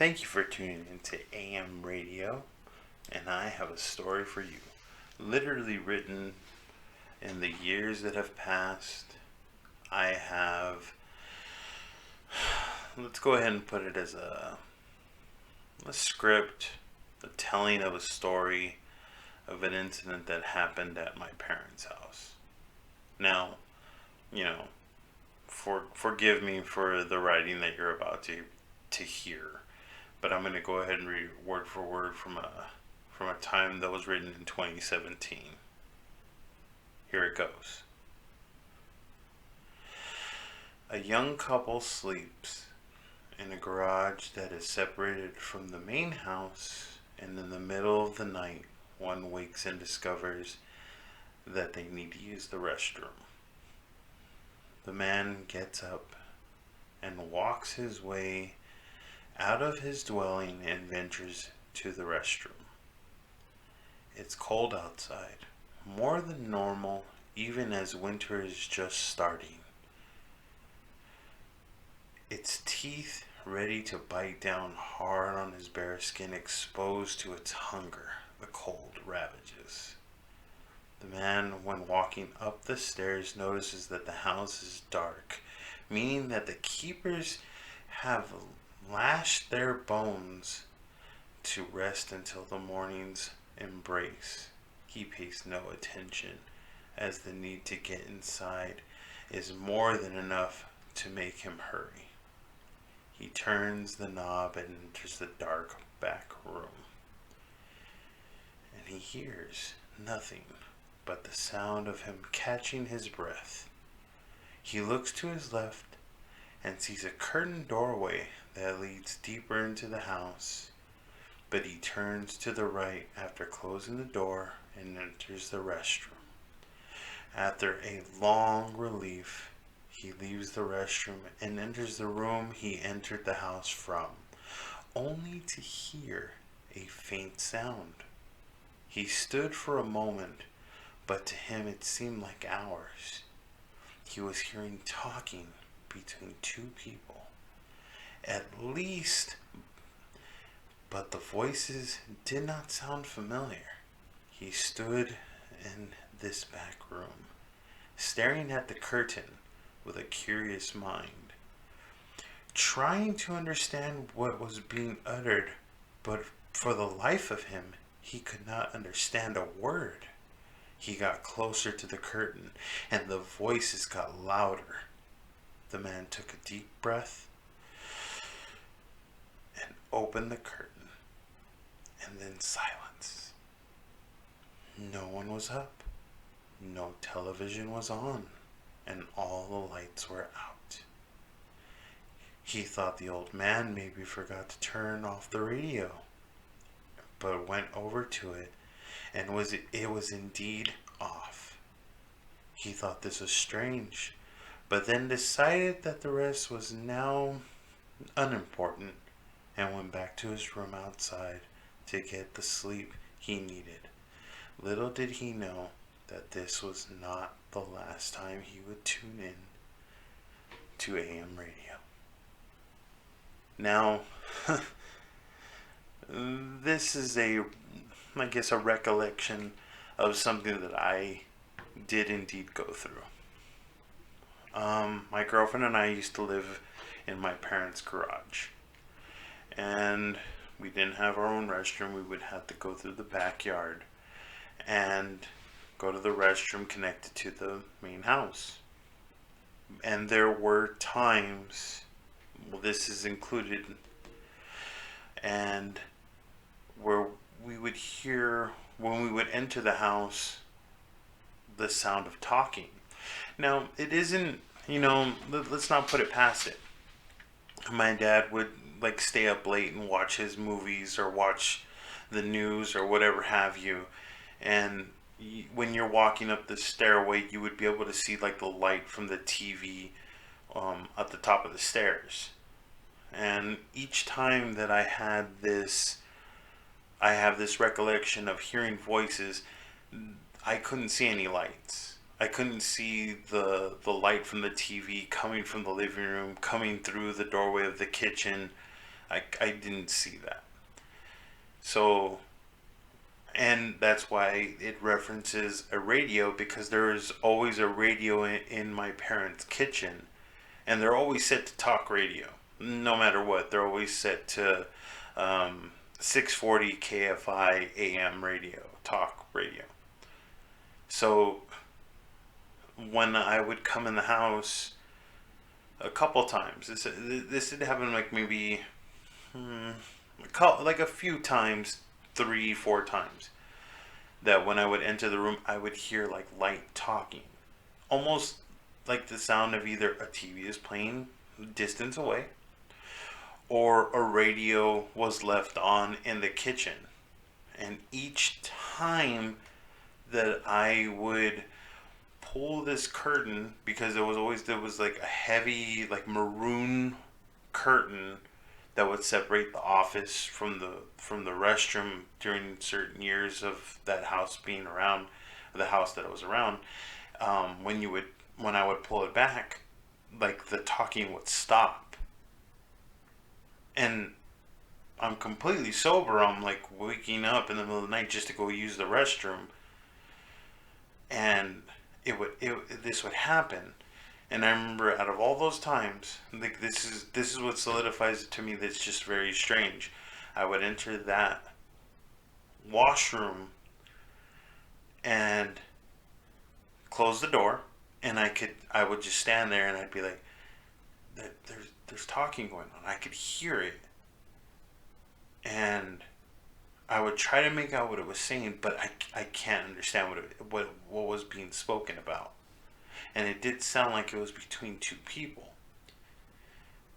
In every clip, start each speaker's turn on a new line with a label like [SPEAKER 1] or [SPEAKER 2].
[SPEAKER 1] Thank you for tuning into AM Radio, and I have a story for you. Literally written in the years that have passed, I have. Let's go ahead and put it as a script, a telling of a story of an incident that happened at my parents' house. Now, you know, forgive me for the writing that you're about to hear, but I'm going to go ahead and read word for word from a time that was written in 2017. Here it goes. A young couple sleeps in a garage that is separated from the main house, and in the middle of the night, one wakes and discovers that they need to use the restroom. The man gets up and walks his way out of his dwelling and ventures to the restroom. It's cold outside, more than normal, even as winter is just starting. Its teeth ready to bite down hard on his bare skin, exposed to its hunger the cold ravages. The man, when walking up the stairs, notices that the house is dark, meaning that the keepers have lashed their bones to rest until the morning's embrace. He pays no attention, as the need to get inside is more than enough to make him hurry. He turns the knob and enters the dark back room, and he hears nothing but the sound of him catching his breath. He looks to his left and sees a curtained doorway that leads deeper into the house, but he turns to the right after closing the door and enters the restroom. After a long relief, he leaves the restroom and enters the room he entered the house from, only to hear a faint sound. He stood for a moment, but to him it seemed like hours. He was hearing talking between two people, at least, but the voices did not sound familiar. He stood in this back room, staring at the curtain with a curious mind, trying to understand what was being uttered, but for the life of him, he could not understand a word. He got closer to the curtain, and the voices got louder. The man took a deep breath and opened the curtain, and then silence. No one was up, no television was on, and all the lights were out. He thought the old man maybe forgot to turn off the radio, but went over to it, and it was indeed off. He thought this was strange, but then decided that the rest was now unimportant, and went back to his room outside to get the sleep he needed. Little did he know that this was not the last time he would tune in to AM radio. Now, this is a recollection of something that I did indeed go through. My girlfriend and I used to live in my parents' garage, and we didn't have our own restroom. We would have to go through the backyard and go to the restroom connected to the main house. And there were times, well, this is included, and where we would hear, when we would enter the house, the sound of talking. Now, it isn't, let's not put it past it. My dad would stay up late and watch his movies or watch the news or whatever have you, and when you're walking up the stairway, you would be able to see the light from the TV at the top of the stairs. And each time that I have this recollection of hearing voices, I couldn't see any lights. I couldn't see the light from the TV coming from the living room, coming through the doorway of the kitchen. I didn't see that. So, and that's why it references a radio, because there is always a radio in my parents' kitchen, and they're always set to talk radio. No matter what, they're always set to 640 KFI AM radio, talk radio. So when I would come in the house a couple times, this had happened like maybe like a few times, 3, 4 times, that when I would enter the room, I would hear like light talking, almost like the sound of either a TV is playing distance away or a radio was left on in the kitchen. And each time that I would pull this curtain, because there was like a heavy like maroon curtain that would separate the office from the restroom during certain years of that house being around, the house that I was around. When I would pull it back, like the talking would stop, and I'm completely sober. I'm like waking up in the middle of the night just to go use the restroom, and this would happen. And I remember, out of all those times, like this is what solidifies it to me. That's just very strange. I would enter that washroom and close the door, and I would just stand there, and I'd be like, there's talking going on. I could hear it, and I would try to make out what it was saying, but I can't understand what was being spoken about. And it did sound like it was between two people.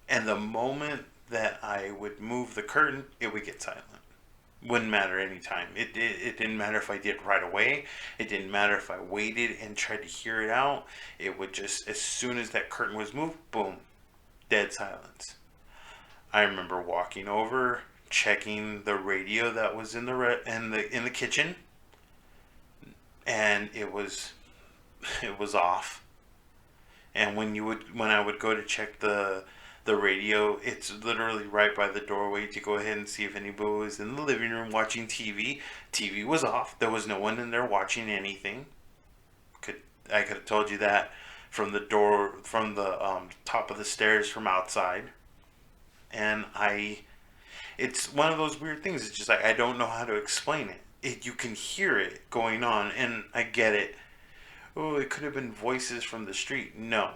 [SPEAKER 1] And the moment that I would move the curtain, it would get silent. Wouldn't matter any time. It didn't matter if I did it right away. It didn't matter if I waited and tried to hear it out. It would just, as soon as that curtain was moved, boom, dead silence. I remember walking over, checking the radio that was in the kitchen, and it was off. And when I would go to check the radio, it's literally right by the doorway to go ahead and see if anybody was in the living room watching TV. TV was off. There was no one in there watching anything. I could have told you that from the door, from the top of the stairs from outside. And it's one of those weird things. It's just like, I don't know how to explain it. You can hear it going on, and I get it. Oh, it could have been voices from the street. No,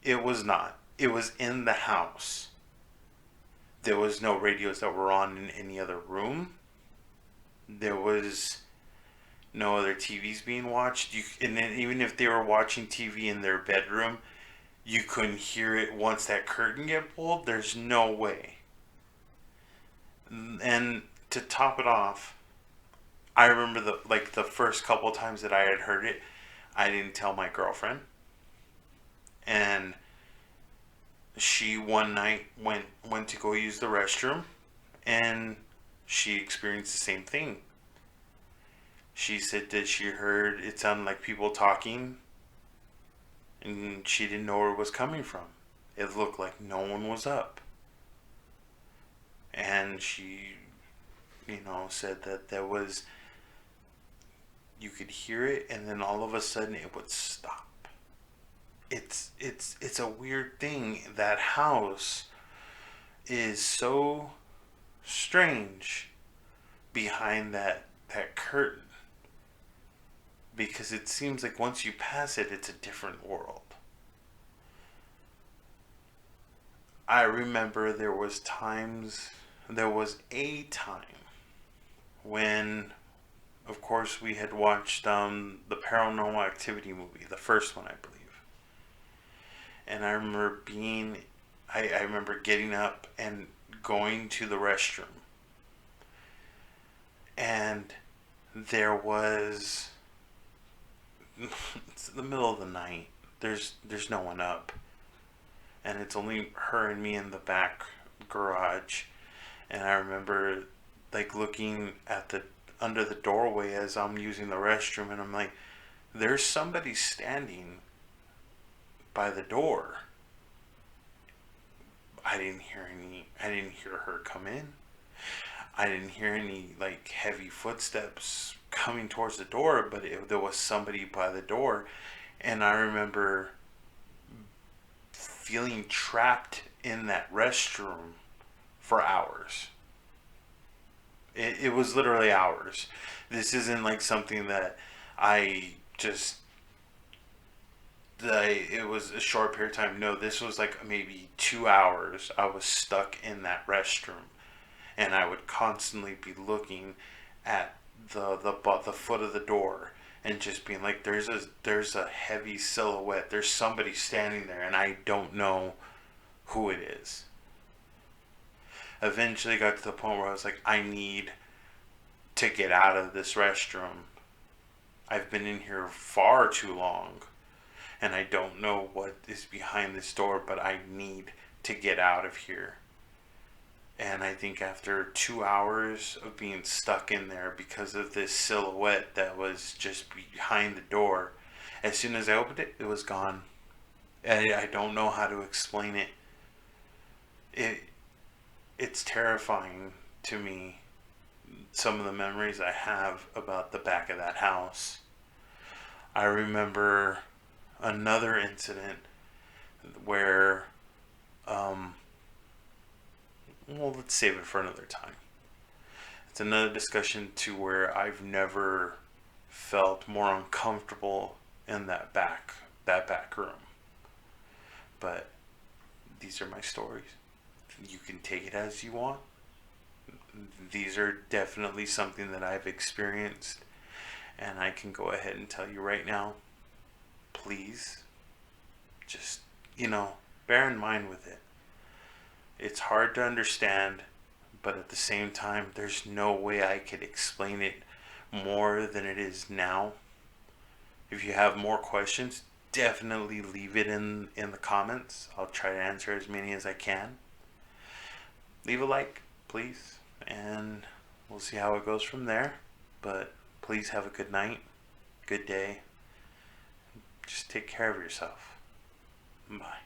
[SPEAKER 1] it was not. It was in the house. There was no radios that were on in any other room. There was no other TVs being watched. And then even if they were watching TV in their bedroom, you couldn't hear it once that curtain get pulled. There's no way. And to top it off, I remember the first couple of times that I had heard it, I didn't tell my girlfriend. And she one night went to go use the restroom, and she experienced the same thing. She said that she heard it sounded like people talking, and she didn't know where it was coming from. It looked like no one was up. And she, said that you could hear it, and then all of a sudden it would stop. It's a weird thing. That house is so strange behind that curtain, because it seems like once you pass it, it's a different world. I remember there was a time when, of course, we had watched the Paranormal Activity movie, the first one, I believe. And I remember I remember getting up and going to the restroom. And there was, it's the middle of the night. There's no one up. And it's only her and me in the back garage. And I remember like looking at under the doorway as I'm using the restroom, and I'm like, there's somebody standing by the door. I didn't hear her come in. I didn't hear any like heavy footsteps coming towards the door, but there was somebody by the door. And I remember feeling trapped in that restroom for hours. It was literally hours. This isn't like something that I just it was a short period of time. No, this was like maybe 2 hours. I was stuck in that restroom, and I would constantly be looking at the foot of the door and just being like, there's a heavy silhouette. There's somebody standing there, and I don't know who it is. Eventually, got to the point where I was like, I need to get out of this restroom. I've been in here far too long, and I don't know what is behind this door, but I need to get out of here. And I think after 2 hours of being stuck in there because of this silhouette that was just behind the door, as soon as I opened it, it was gone. I don't know how to explain it. It it's terrifying to me, some of the memories I have about the back of that house. I remember another incident where, um, well, let's save it for another time. It's another discussion to where I've never felt more uncomfortable in that back room. But these are my stories. You can take it as you want. These are definitely something that I've experienced, and I can go ahead and tell you right now, please just, bear in mind with it. It's hard to understand, but at the same time, there's no way I could explain it more than it is now. If you have more questions, definitely leave it in the comments. I'll try to answer as many as I can. Leave a like, please, and we'll see how it goes from there. But please have a good night, good day. Just take care of yourself. Bye.